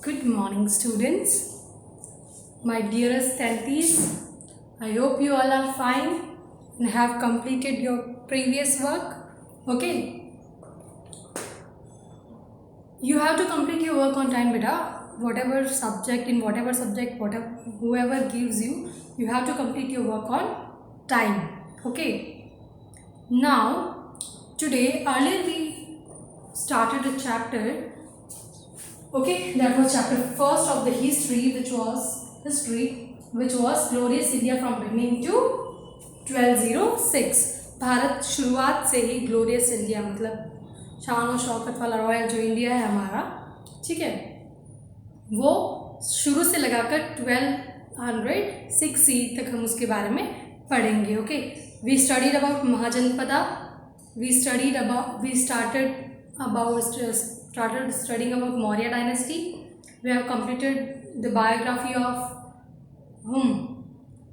Good morning, students. My dearest tenties, I hope you all are fine and have completed your previous work. Okay, you have to complete your work on time, beta. Whatever subject, whatever whoever gives you, you have to complete your work on time. Okay. Now, today earlier we started a chapter. Okay, that was chapter first of the history, which was glorious India from beginning to 1206. Bharat शुरुआत से ही glorious India मतलब शान और शौकत वाला royal जो India है हमारा, ठीक है, वो शुरू से लगाकर 1206 तक हम उसके बारे में पढ़ेंगे. Okay, we studied about Mahajanapada, we started studying about Maurya dynasty. We have completed the biography of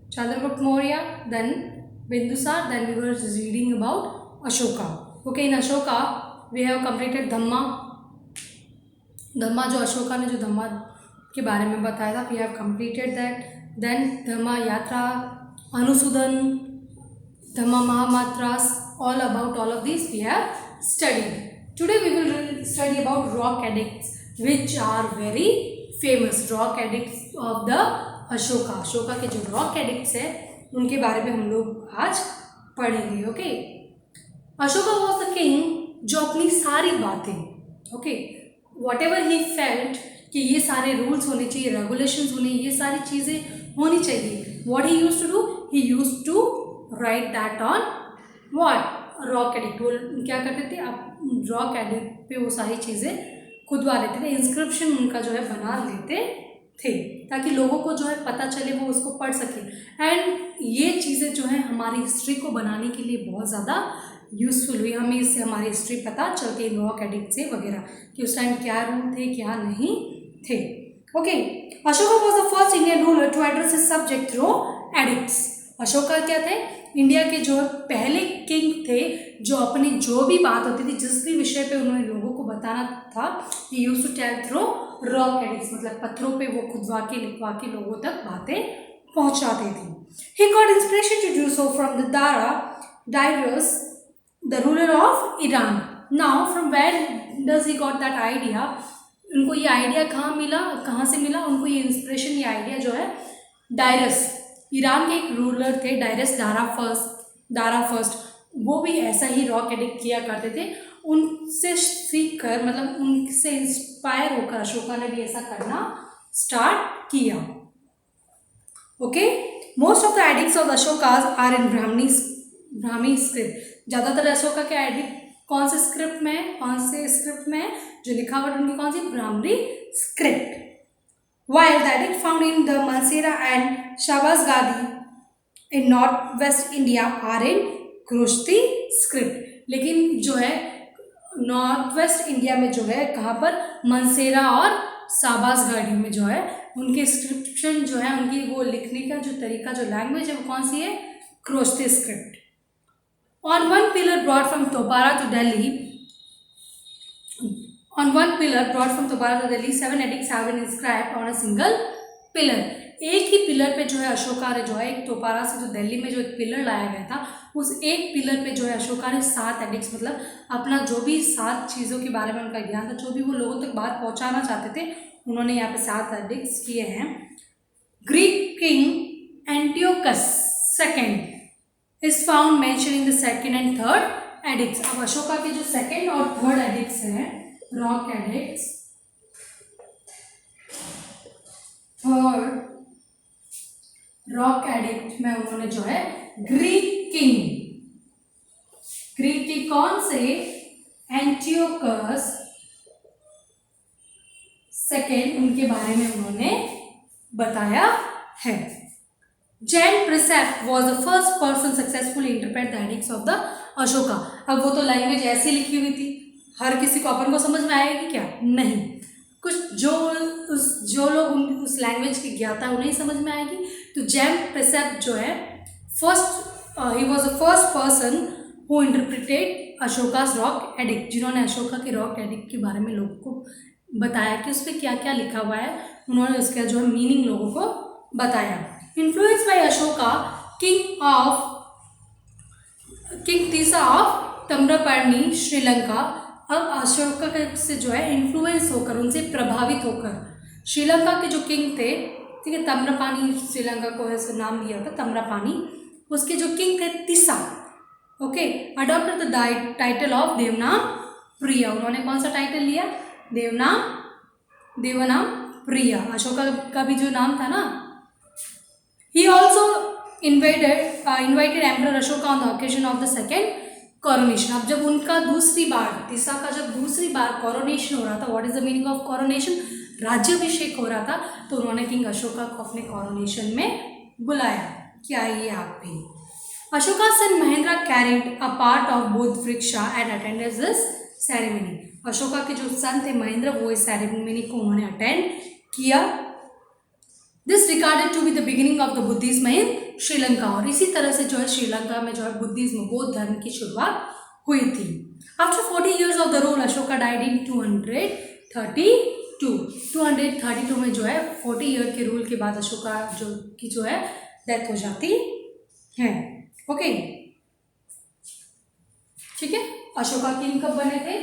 Chandragupta Maurya, then Bindusar, then we were reading about Ashoka. Okay, in Ashoka we have completed Dhamma जो अशोका ने जो धम्मा के बारे में बताया था, we have completed that. Then Dhamma Yatra, Anusudan, Dhamma Mahamatras, all of these we have studied. Today we will study about rock edicts, which are very famous. Rock edicts of the Ashoka के जो rock addicts है उनके बारे में हम लोग आज पढ़ेंगे. Okay, Ashoka was the king जो अपनी सारी बातें, okay, what ever he felt कि ये सारे रूल्स होने चाहिए, रेगुलेशंस होने, ये सारी चीज़ें होनी चाहिए. What he used to do, he used to write that on what rock edict. वो क्या करते थे, आप रॉक एडिक्ट पे वो सारी चीज़ें खुदवा लेते थे, इंस्क्रिप्शन उनका जो है बना लेते थे ताकि लोगों को जो है पता चले, वो उसको पढ़ सके. एंड ये चीज़ें जो है हमारी हिस्ट्री को बनाने के लिए बहुत ज़्यादा यूज़फुल हुई. हमें इससे हमारी हिस्ट्री पता चलती है रॉक एडिक्ट से वगैरह कि उस टाइम क्या रूल थे क्या नहीं थे. Okay, Ashoka was the first Indian ruler to address his subject through edicts. Ashoka क्या थे, इंडिया के जो पहले किंग थे जो अपनी जो भी बात होती थी, जिस भी विषय पे उन्होंने लोगों को बताना था, he used to tell through rock edicts, मतलब पत्थरों पे वो खुदवा के लिखवा के लोगों तक बातें पहुंचाते थे. He got inspiration to do so from the Darius, the ruler of Iran. Now from where does he got that idea, उनको ये आइडिया कहाँ से मिला उनको ये इंस्पिरेशन, ये आइडिया जो है डायरस, ईरान के एक रूलर थे डायरस दारा फर्स्ट, वो भी ऐसा ही रॉक एडिक्ट किया करते थे. उनसे सीख कर, मतलब उनसे इंस्पायर होकर अशोका ने भी ऐसा करना स्टार्ट किया. Okay, most of the edicts of Ashoka's are in Brahmi script. ज़्यादातर अशोका के एडिक्ट कौन से स्क्रिप्ट में जो लिखावट उनकी कौन सी, Brahmi script. While the edict found in the Mansehra and Shahbaz Gadi in northwest India are in Khroshti script. लेकिन जो है नॉर्थ वेस्ट इंडिया में जो है कहाँ पर, मनसेरा और शाहबाज गाड़ी में जो है उनके स्क्रिप्शन जो है, उनकी वो लिखने का जो तरीका, जो लैंग्वेज है वो कौन सी है, क्रोस्टी script. On one pillar brought from Topara to Delhi, 7 edicts have been inscribed on a single pillar. एक ही पिलर पे जो है अशोका ने जो है, एक तोपारा से जो दिल्ली में जो एक पिलर लाया गया था, उस एक पिलर पे जो है अशोका ने 7 एडिक्ट्स, मतलब अपना जो भी 7 चीज़ों के बारे में उनका ज्ञान था, जो भी वो लोगों तक बात पहुंचाना चाहते थे, उन्होंने यहाँ पे 7 एडिक्ट्स किए हैं. Greek king Antiochus second is found mention in the second and third addicts. अब अशोका के जो सेकेंड और थर्ड एडिक्ट्स हैं, rock addicts, third rock edict में उन्होंने जो है ग्रीक की कौन से, एंटियोकस सेकेंड, उनके बारे में उन्होंने बताया है. Jain precept was the first person successfully interpret the edicts of the Ashoka. अब वो तो लैंग्वेज ऐसी लिखी हुई थी, हर किसी को अपन को समझ में आएगी क्या, नहीं, कुछ जो लोग उस लैंग्वेज की ज्ञाता है उन्हें समझ में आएगी. तो जैन प्रिसेप्ट जो है he was the first person who interpreted Ashoka's rock edict, जिन्होंने अशोका के रॉक एडिक्ट के बारे में लोगों को बताया कि उस पर क्या क्या लिखा हुआ है, उन्होंने उसका जो है मीनिंग लोगों को बताया। Influence by Ashoka king Tissa of Tamraparni Sri Lanka. अब अशोका से जो है इन्फ्लुएंस होकर, उनसे प्रभावित होकर श्रीलंका के जो किंग थे, ठीक है, ताम्रपाणी श्रीलंका को ऐसा नाम दिया था ताम्रपाणी, उसके जो किंग थे Tissa, okay, adopted the title of Devanampriya. उन्होंने कौन सा टाइटल लिया? देवनाम प्रिया। अशोका का भी जो नाम था ना। He also invited emperor Ashoka on the occasion of the second coronation. अब जब उनका दूसरी बार, तीसा का जब दूसरी बार कॉरोनेशन हो रहा था, what is the meaning of coronation? राज्याभिषेक हो रहा था, तो उन्होंने किंग अशोका को अपने कॉरोनेशन में बुलाया कि आइए आप भी। Ashoka son Mahendra carried a part of Bodhi Vriksha and attended this ceremony. Ashoka के जो सन थे महेंद्र, वो इस सेरेमनी को उन्होंने अटेंड किया। This regarded to be the beginning of the Buddhism in Sri Lanka. और इसी तरह से जो है श्रीलंका में जो है बुद्धिज्म, बौद्ध धर्म की शुरुआत हुई थी। After 40 years of the rule Ashoka died in 232 में जो है 40 ईयर के रूल के बाद अशोका जो है डेथ हो जाती है। ओके, ठीक है। अशोका किंग कब बने थे?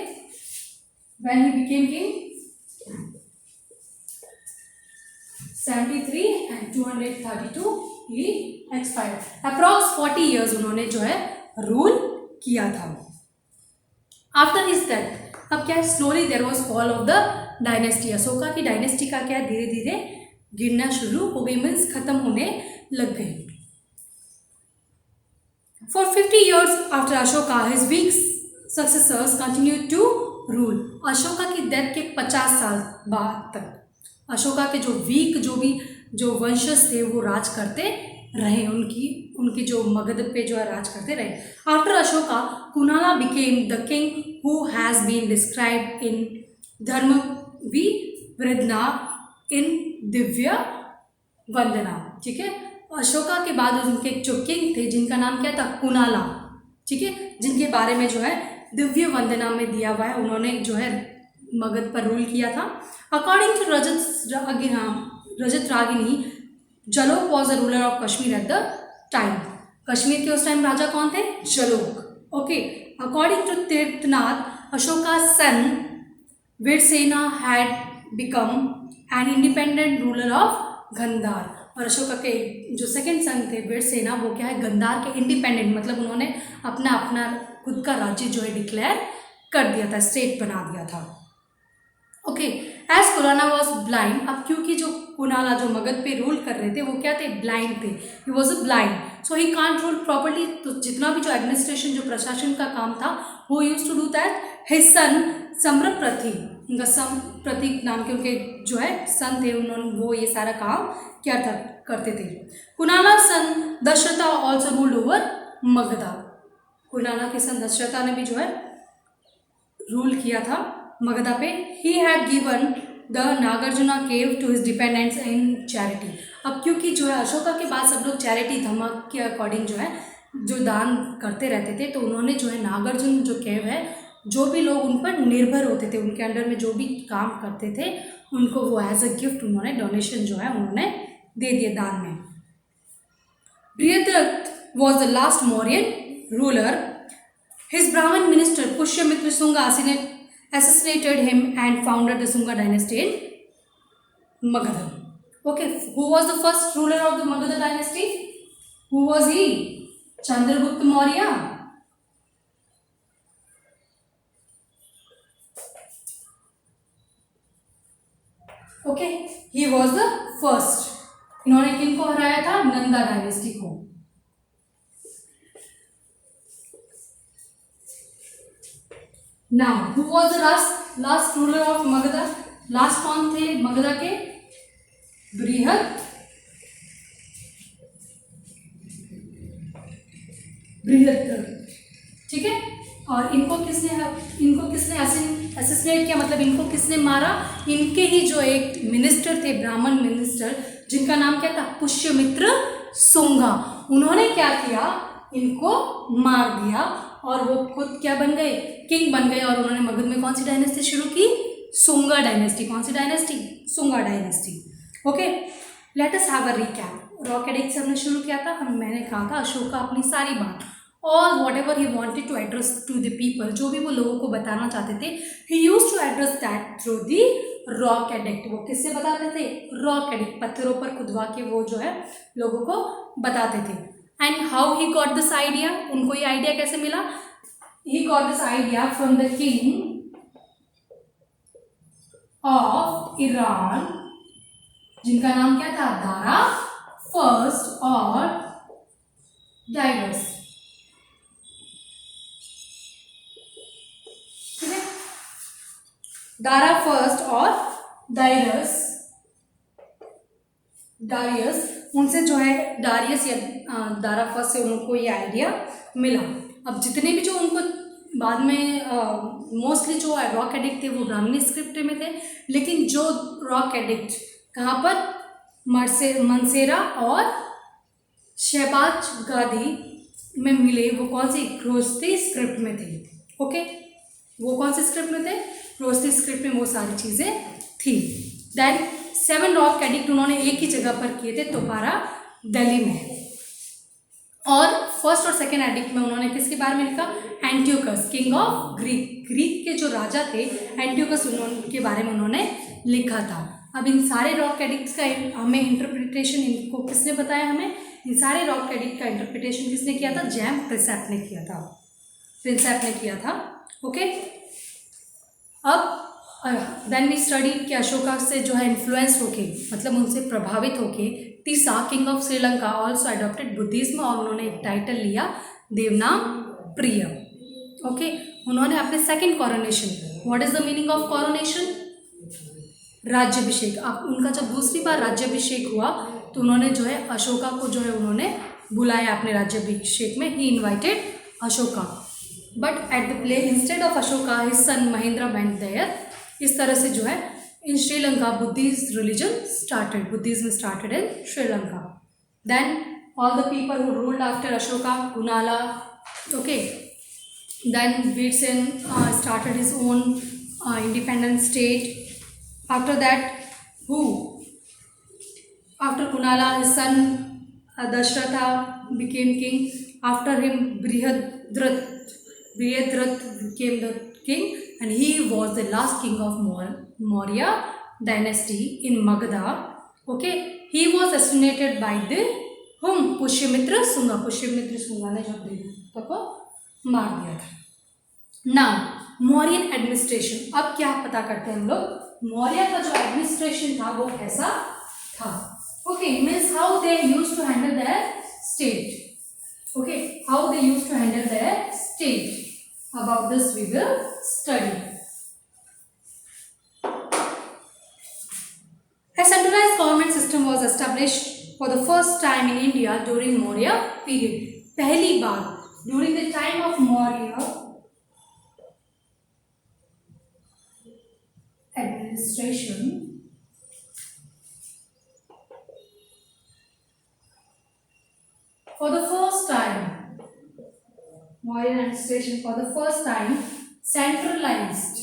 When he became king 73 and 232 he expired. Approx 40 years उन्होंने जो है रूल किया था। After his death, अब क्या है, slowly there was fall of the dynasty. Ashoka की डायनेस्टी का क्या धीरे धीरे गिरना शुरू हो गई, मीन्स खत्म होने लग गई। For 50 years after Ashoka, his weak successors continued to rule. Ashoka की डेथ के 50 साल बाद तक अशोका के जो वीक जो वंशज थे वो राज करते रहे, उनकी जो मगध पे जो है राज करते रहे। After Ashoka, Kunala became the king who has been described in धर्मवीवृदना इन दिव्य वंदना। ठीक है, अशोका के बाद उनके जो किंग थे जिनका नाम क्या था? कुनाला, ठीक है, जिनके बारे में जो है दिव्य वंदना में दिया हुआ है, उन्होंने जो है मगध पर रूल किया था। According to Rajatarangini, Jalauka was the ruler of Kashmir at the time. Kashmir के उस टाइम राजा कौन थे? Jalauka. Okay, according to Tirthanath, Ashoka son Virasena had become an independent ruler of Gandhara. और अशोका के जो सेकंड सन थे वीरसेना, वो क्या है? गंधार के इंडिपेंडेंट, मतलब उन्होंने अपना खुद का राज्य जो है डिक्लेयर कर दिया था, स्टेट बना दिया था। ओके, एज कुनाला वॉज ब्लाइंड, अब क्योंकि जो कुनाला जो मगध पे रूल कर रहे थे वो क्या थे? ब्लाइंड थे। He was a blind, so he can't rule properly. तो जितना भी जो एडमिनिस्ट्रेशन, जो प्रशासन का काम था, वो use to do that. His son Samprati, उनका सम्प्रतीक नाम के उनके जो है सन थे, उन्होंने वो ये सारा काम क्या करते थे। Kunala son Dasharatha also ruled over Magadha. Kunala के सन दशरथा ने भी जो है रूल किया था मगधा पे। He had given the Nagarjuna cave to his dependents in charity. अब क्योंकि जो है अशोका के बाद सब लोग चैरिटी धर्म के अकॉर्डिंग जो है जो दान करते रहते थे, तो उन्होंने जो है नागार्जुन जो केव है, जो भी लोग उन पर निर्भर होते थे, उनके अंडर में जो भी काम करते थे, उनको वो एज अ गिफ्ट उन्होंने डोनेशन जो है उन्होंने दे दिए दान में। Brihadratha was the last Mauryan ruler. His Brahmin minister Pushyamitra Shunga assassinated him and founded the Sunga dynasty in Magadha. Okay, who was the first ruler of the Magadha dynasty? Who was he? Chandragupta Maurya. Okay, he was the first. इन्होंने किनको हराया था? Nanda dynasty को। Now, who was the last ruler of Magadha? Last कौन थे मगधा के? बृहद्रथ। ठीक है, और इनको किसने असिस्नेट किया, मतलब इनको किसने मारा? इनके ही जो एक मिनिस्टर थे, ब्राह्मण मिनिस्टर, जिनका नाम क्या था? पुष्यमित्र शुंगा। उन्होंने क्या किया? इनको मार दिया और वो खुद क्या बन गए? किंग बन गए। और उन्होंने मगध में कौन सी डायनेस्टी शुरू की? सुंगा डायनेस्टी। कौन सी dynasty? Sunga dynasty. Okay, let us have a recap. Rock edict से हमने शुरू किया था, मैंने कहा था अशोका अपनी सारी बात और whatever he wanted to address to the people, जो भी वो लोगों को बताना चाहते थे, he use to address that through the rock edict. वो किससे बताते थे? रॉक एडिक्ट, पत्थरों पर खुदवा के वो जो है लोगों को बताते थे। And how he got this idea, उनको ये आइडिया कैसे मिला? He got this idea from the king of Iran, जिनका नाम क्या था? दारा फर्स्ट और डायरस। ठीक है, दारा फर्स्ट और डायरस, उनसे जो है डारियस या दारा फर्स्ट से उनको ये आइडिया मिला। अब जितने भी जो उनको बाद में मोस्टली जो रॉक एडिक्ट थे वो ब्राह्मणी स्क्रिप्ट में थे, लेकिन जो रॉक एडिक्ट कहाँ पर? मनसेरा और शहबाज गादी में मिले, वो कौन सी? ख्रोस्ती स्क्रिप्ट में थे। ओके, वो कौन सी स्क्रिप्ट में थे? ख्रोस्ती स्क्रिप्ट में वो सारी चीज़ें थी। देन 7 रॉक एडिक्ट उन्होंने एक ही जगह पर किए थे, तोपारा दिल्ली में। और फर्स्ट और सेकेंड एडिक्ट में उन्होंने किसके बारे में लिखा? एंटियोकस, किंग ऑफ ग्रीक के जो राजा थे एंटियोकस, उनके बारे में उन्होंने लिखा था। अब इन सारे रॉक एडिक्ट्स का हमें इंटरप्रिटेशन, इनको किसने बताया हमें? इन सारे रॉक एडिक्ट का इंटरप्रिटेशन किसने किया था? जैम प्रिंसेप ने किया था। ओके, अब देन वी स्टडी कि अशोका से जो है इन्फ्लुएंस होके, मतलब उनसे प्रभावित होके, Tissa king of Sri Lanka also adopted Buddhism, और उन्होंने एक टाइटल लिया देवनाम प्रिय। ओके, उन्होंने अपने second coronation, what is the meaning of coronation? राज्याभिषेक। अब उनका जब दूसरी बार राज्याभिषेक हुआ तो उन्होंने जो है अशोका को जो है उन्होंने बुलाया अपने राज्याभिषेक में। He invited Ashoka, but at the place instead of Ashoka his son Mahendra went there. इस तरह से जो है in Sri Lanka Buddhism started in Sri Lanka. Then all the people who ruled after Ashoka, Kunala, okay, then Virasena started his own independent state. After that, after Kunala, his son Dashratha became king. After him, Brihadrat became the king, and he was the last king of Maurya dynasty in Magadha. Okay, he was assassinated by the whom? Pushyamitra Sunga ने जब देवता को मार दिया था। Now, Mauryan administration. अब क्या पता करते हैं हम लोग, मौर्य का जो एडमिनिस्ट्रेशन था वो कैसा था। Okay, means how they use to handle their state. Okay, how they use to handle their state, about this we will study. A centralized government system was established for the first time in India during Maurya period. पहली बार during the time of Maurya administration, for the first time, Mauryan administration for the first time centralized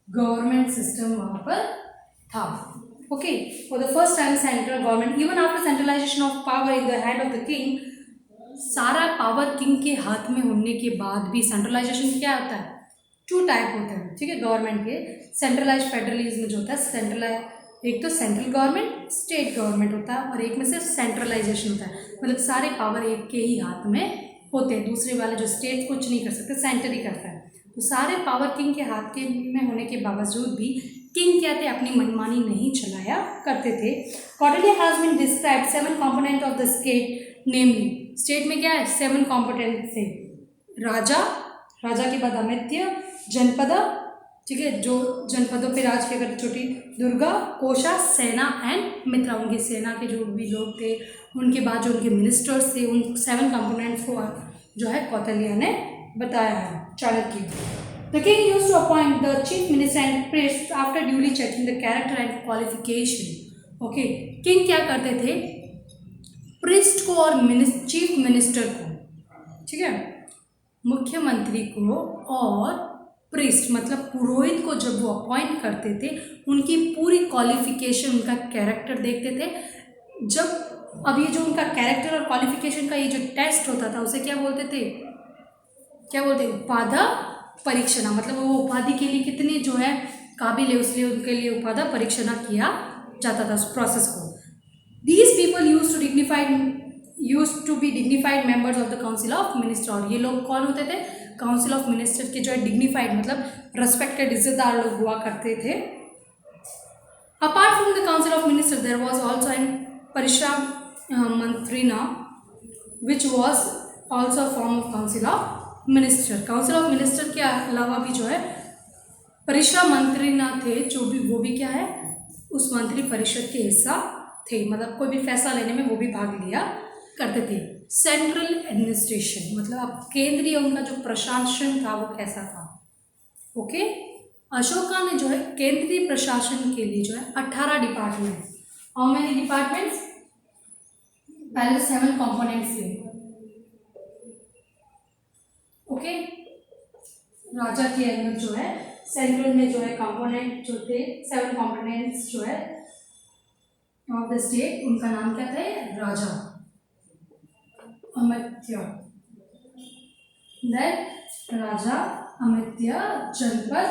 government system वहाँ पर था। Okay, for the first time central government, even after centralization of power in the hand of the king, सारा power king के हाथ में होने के बाद भी सेंट्रलाइजेशन क्या होता है? 2 टाइप होते हैं, ठीक है, गवर्नमेंट के। सेंट्रलाइज फेडरलिज्म जो होता है, एक तो सेंट्रल गवर्नमेंट, स्टेट गवर्नमेंट होता है, और एक में सिर्फ सेंट्रलाइजेशन होता है, मतलब सारे पावर एक के ही हाथ में होते हैं, दूसरे वाले जो स्टेट कुछ नहीं कर सकते, सेंटर ही करता है। तो सारे पावर किंग के हाथ के में होने के बावजूद भी किंग क्या थे? अपनी मनमानी नहीं चलाया करते थे। Kautilya has been described 7 component of the state, namely state में क्या है? 7 कंपोनेंट थे। राजा के बाद अमित्य, जनपद, ठीक है, जो जनपदों पे राज किया करते, छोटी दुर्गा, कोशा, सेना एंड मित्रा, उनकी सेना के जो भी लोग थे, उनके बाद जो उनके मिनिस्टर्स थे, उन 7 कंपोनेंट्स को जो है कौटिल्य ने बताया है, Chanakya. The king used to appoint the chief minister and priest after duly checking the character and qualification. Okay, king क्या करते थे? प्रिस्ट को और चीफ मिनिस्टर को, ठीक है, मुख्यमंत्री को और प्रीस्ट मतलब पुरोहित को जब वो अपॉइंट करते थे उनकी पूरी क्वालिफिकेशन, उनका कैरेक्टर देखते थे। जब अब ये जो उनका कैरेक्टर और क्वालिफिकेशन का ये जो टेस्ट होता था उसे क्या बोलते थे, क्या बोलते हैं, उपाधा परीक्षणा। मतलब वो उपाधि के लिए कितने जो है काबिल है, उसलिए उनके लिए उपाधा परीक्षणा किया जाता था उस प्रोसेस को। These people use to be dignified members of the council of minister. और ये लोग कौन होते थे, काउंसिल ऑफ मिनिस्टर के जो है डिग्निफाइड मतलब रेस्पेक्टेड इज्जतदार लोग हुआ करते थे। Apart from the council of minister there was also an परिश्रा मंत्रिना which was also a form of council of minister. Council of minister के अलावा भी जो है परिश्रा मंत्रिना थे, जो भी वो भी क्या है उस मंत्री परिषद के हिस्सा थे, मतलब कोई भी फैसला लेने में वो भी भाग लिया करते थे। सेंट्रल एडमिनिस्ट्रेशन मतलब अब केंद्रीय उनका जो प्रशासन था वो कैसा था। ओके, अशोका ने जो है केंद्रीय प्रशासन के लिए जो है 18 डिपार्टमेंट, हाउ मेनी डिपार्टमेंट्स, पहले 7 कंपोनेंट्स थे। ओके, राजा के अंदर जो है सेंट्रल में जो है कंपोनेंट जो थे 7 कंपोनेंट्स जो है ऑफ द स्टेट, उनका नाम क्या था, राजा, अमित्य, देन राजा, अमित्य, जनपद,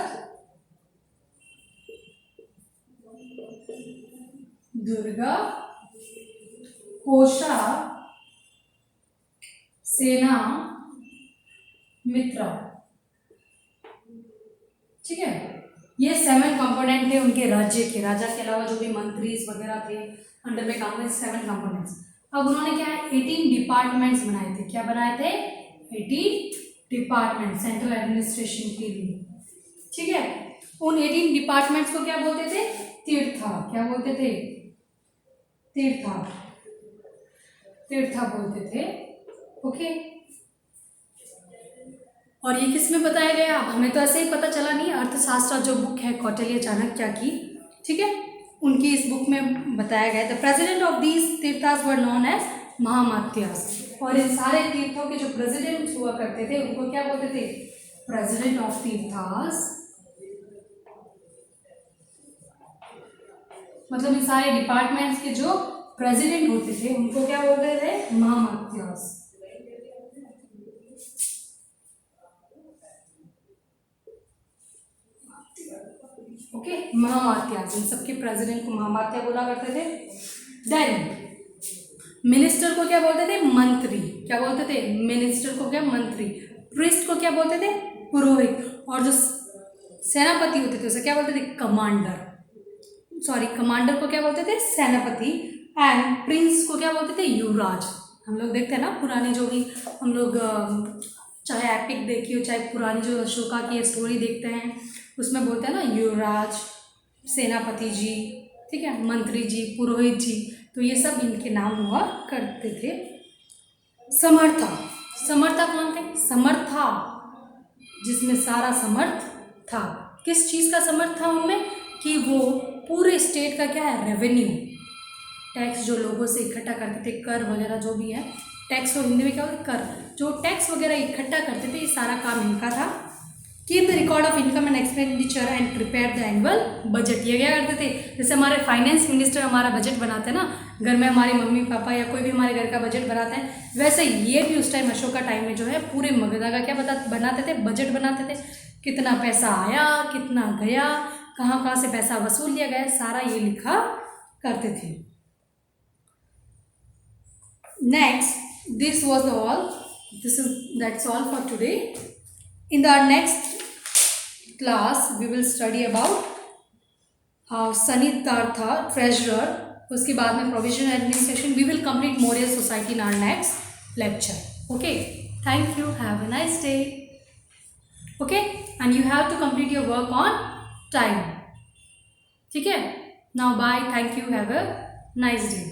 दुर्गा, कोशा, सेना, मित्र। ठीक है, ये 7 कंपोनेंट थे उनके राज्य के। राजा के अलावा जो भी मंत्री वगैरह थे अंडर में काम में 7 कंपोनेंट्स। अब उन्होंने क्या है 18 डिपार्टमेंट्स बनाए थे। क्या बनाए थे, 18 डिपार्टमेंट सेंट्रल एडमिनिस्ट्रेशन के लिए। ठीक है, उन 18 डिपार्टमेंट्स को क्या बोलते थे, तीर्था। क्या बोलते थे, तीर्था, तीर्था बोलते थे। ओके, और ये किस में बताया गया, अब हमें तो ऐसे ही पता चला नहीं। अर्थशास्त्र जो बुक है कौटिल्य चाणक्य की, ठीक है, उनकी इस बुक में बताया गया। The president of these tirthas were known as mahamatyas. और इन सारे तीर्थों के जो प्रेसिडेंट हुआ करते थे उनको क्या बोलते थे, प्रेसिडेंट ऑफ तीर्थास। मतलब इन सारे डिपार्टमेंट्स के जो प्रेसिडेंट होते थे उनको क्या बोलते थे, महामात्यास। ओके, महामात्यास, इन सबके प्रेसिडेंट को महामात्या बोला करते थे। देन मिनिस्टर को क्या बोलते थे, मंत्री। क्या बोलते थे, मिनिस्टर को क्या, मंत्री। प्रीस्ट को क्या बोलते थे, पुरोहित। और जो सेनापति होते थे उसे क्या बोलते थे, कमांडर। सॉरी, कमांडर को क्या बोलते थे, सेनापति। एंड प्रिंस को क्या बोलते थे, युवराज। हम लोग देखते हैं ना पुराने जो भी हम लोग चाहे एपिक देखी हो चाहे पुरानी जो अशोका की स्टोरी देखते हैं उसमें बोलते हैं ना युवराज, सेनापति जी, ठीक है, मंत्री जी, पुरोहित जी, तो ये सब इनके नाम हुआ करते थे। समर्था, समर्था कौन थे, समर्था जिसमें सारा समर्थ था। किस चीज़ का समर्थ था उनमें, कि वो पूरे स्टेट का क्या है, रेवेन्यू, टैक्स जो लोगों से इकट्ठा करते थे, कर वगैरह जो भी है, टैक्स को हिंदी में क्या होता है, कर, जो टैक्स वगैरह इकट्ठा करते थे, ये सारा काम इनका था। Keep the record of income and expenditure and prepare the annual budget. ये क्या करते थे, जैसे हमारे फाइनेंस मिनिस्टर हमारा बजट बनाते हैं ना, घर में हमारी मम्मी पापा या कोई भी हमारे घर का बजट बनाते हैं, वैसे ये भी उस टाइम अशोका टाइम में जो है पूरे मगधा का क्या बनाते थे, बजट बनाते थे। कितना पैसा आया, कितना गया, कहाँ कहाँ से पैसा वसूल लिया गया, सारा ये लिखा करते थे। Next, this was all, that's all for today. In the next class we will study about how Sanitartha treasurer, उसके बाद में provisional administration, we will complete Maurya society in our next lecture. Okay, thank you, have a nice day. Okay, and you have to complete your work on time. ठीक है, now bye, thank you, have a nice day.